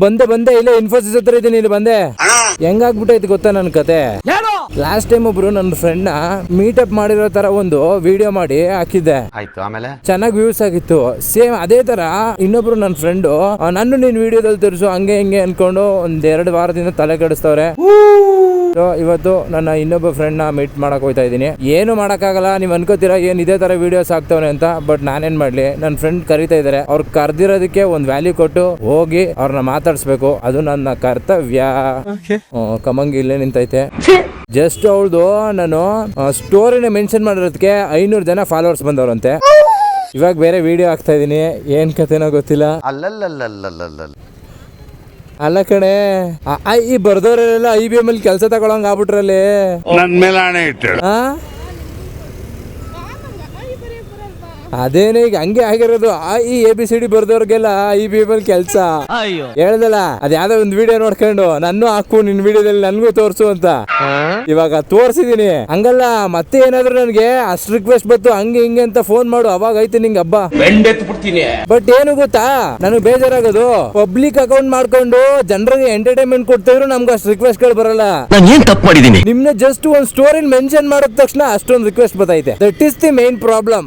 ಬಂದೆ ಇಲ್ಲ ಇನ್ಫೋಸಿಸ್ ಹತ್ರ ಇದೀನಿ, ಇಲ್ಲಿ ಬಂದೆ. ಹೆಂಗಾಗ್ಬಿಟ್ಟೈತಿ ಗೊತ್ತಾ ನನ್ ಕತೆ. ಲಾಸ್ಟ್ ಟೈಮ್ ಒಬ್ರು ನನ್ನ ಫ್ರೆಂಡ್ ನ ಮೀಟಪ್ ಮಾಡಿರೋ ತರ ಒಂದು ವಿಡಿಯೋ ಮಾಡಿ ಹಾಕಿದ್ದೆ. ಆಯ್ತು, ಆಮೇಲೆ ಚೆನ್ನಾಗಿ ವ್ಯೂಸ್ ಆಗಿತ್ತು. ಸೇಮ್ ಅದೇ ತರ ಇನ್ನೊಬ್ರು ನನ್ನ ಫ್ರೆಂಡ್ ನಾನು ನಿನ್ ವಿಡಿಯೋದಲ್ಲಿ ತೋರಿಸು ಹಂಗೆ ಹಿಂಗೆ ಅನ್ಕೊಂಡು ಒಂದ್ 2 ವಾರದಿಂದ ತಲೆ ಕೆಡಿಸ್ತವ್ರೆ. ಇವತ್ತು ನನ್ನ ಇನ್ನೊಬ್ಬ ಫ್ರೆಂಡ್ ನ ಮೀಟ್ ಮಾಡಕ್ ಹೋಗ್ತಾ ಇದೀನಿ. ಏನು ಮಾಡಕ್ಕಾಗಲ್ಲ, ನೀವ್ ಅನ್ಕೋತೀರಾ ಏನ್ ಇದೇ ತರ ವಿಡಿಯೋಸ್ ಆಗ್ತವ್ರೆ ಅಂತ. ಬಟ್ ನಾನೇನ್ ಮಾಡ್ಲಿ, ನನ್ನ ಫ್ರೆಂಡ್ ಕರಿತಾ ಇದಾರೆ. ಅವ್ರು ಕರ್ದಿರೋದಕ್ಕೆ ಒಂದ್ ವ್ಯಾಲ್ಯೂ ಕೊಟ್ಟು ಹೋಗಿ ಅವ್ರನ್ನ ಮಾತಾಡ್ಸ್ಬೇಕು, ಅದು ನನ್ನ ಕರ್ತವ್ಯ. ಕಮಂಗಿ ಇಲ್ಲೇ ನಿಂತೈತೆ. ಜಸ್ಟ್ ಅವಳ್ದು ನಾನು ಸ್ಟೋರಿನ ಮೆನ್ಷನ್ ಮಾಡಿರೋದಕ್ಕೆ 500 ಜನ ಫಾಲೋವರ್ಸ್ ಬಂದವ್ರಂತೆ. ಇವಾಗ ಬೇರೆ ವಿಡಿಯೋ ಆಗ್ತಾ ಇದೀನಿ, ಏನ್ ಕತೆನೋ ಗೊತ್ತಿಲ್ಲ. ಅಲ್ಲ ಕಣೆ, ಈ ಬರ್ದವ್ರೆಲ್ಲ IBM ಅಲ್ಲಿ ಕೆಲಸ ತಗೊಳಂಗ ಆಗ್ಬಿಟ್ರಲ್ಲಿ. ನನ್ ಮೇಲೆ ಆಣೆ ಇಟ್ಟು ಅದೇನೆ ಈಗ ಹಂಗೆ ಆಗಿರೋದು. ಈ ABCD ಬರ್ದವ್ರಿಗೆಲ್ಲ IBM ಅಲ್ಲಿ ಕೆಲ್ಸ. ಹೇಳ್ದಲ್ಲ, ಅದ್ ಯಾವ್ದೋ ಒಂದ್ ವಿಡಿಯೋ ನೋಡ್ಕೊಂಡು ನನ್ನ ಹಾಕು ನಿನ್ ವಿಡಿಯೋದಲ್ಲಿ ನನ್ಗೂ ತೋರ್ಸು ಅಂತ. ಇವಾಗ ತೋರ್ಸಿದೀನಿ. ಹಂಗಲ್ಲ, ಮತ್ತೆ ಏನಾದ್ರು ನನ್ಗೆ ಅಷ್ಟ್ ರಿಕ್ವೆಸ್ಟ್ ಬಂತು ಹಂಗೆ ಹಿಂಗೆ ಅಂತ ಫೋನ್ ಮಾಡು, ಅವಾಗ ಐತೆ ನಿಂಗೆ ಹಬ್ಬ. ಬಟ್ ಏನು ಗೊತ್ತಾ, ನನಗೆ ಬೇಜಾರಾಗೋದು, ಪಬ್ಲಿಕ್ ಅಕೌಂಟ್ ಮಾಡ್ಕೊಂಡು ಜನರಿಗೆ ಎಂಟರ್ಟೈನ್ಮೆಂಟ್ ಕೊಡ್ತಿದ್ರು ನಮ್ಗೆ ಅಷ್ಟು ರಿಕ್ವೆಸ್ಟ್ ಗಳು ಬರಲ್ಲ. ನಿಮ್ನ ಜಸ್ಟ್ ಒಂದ್ ಸ್ಟೋರಿ ಮೆನ್ಷನ್ ಮಾಡಿದ ತಕ್ಷಣ ಅಷ್ಟೊಂದು ರಿಕ್ವೆಸ್ಟ್ ಬರ್ತೈತೆ. That is the main problem.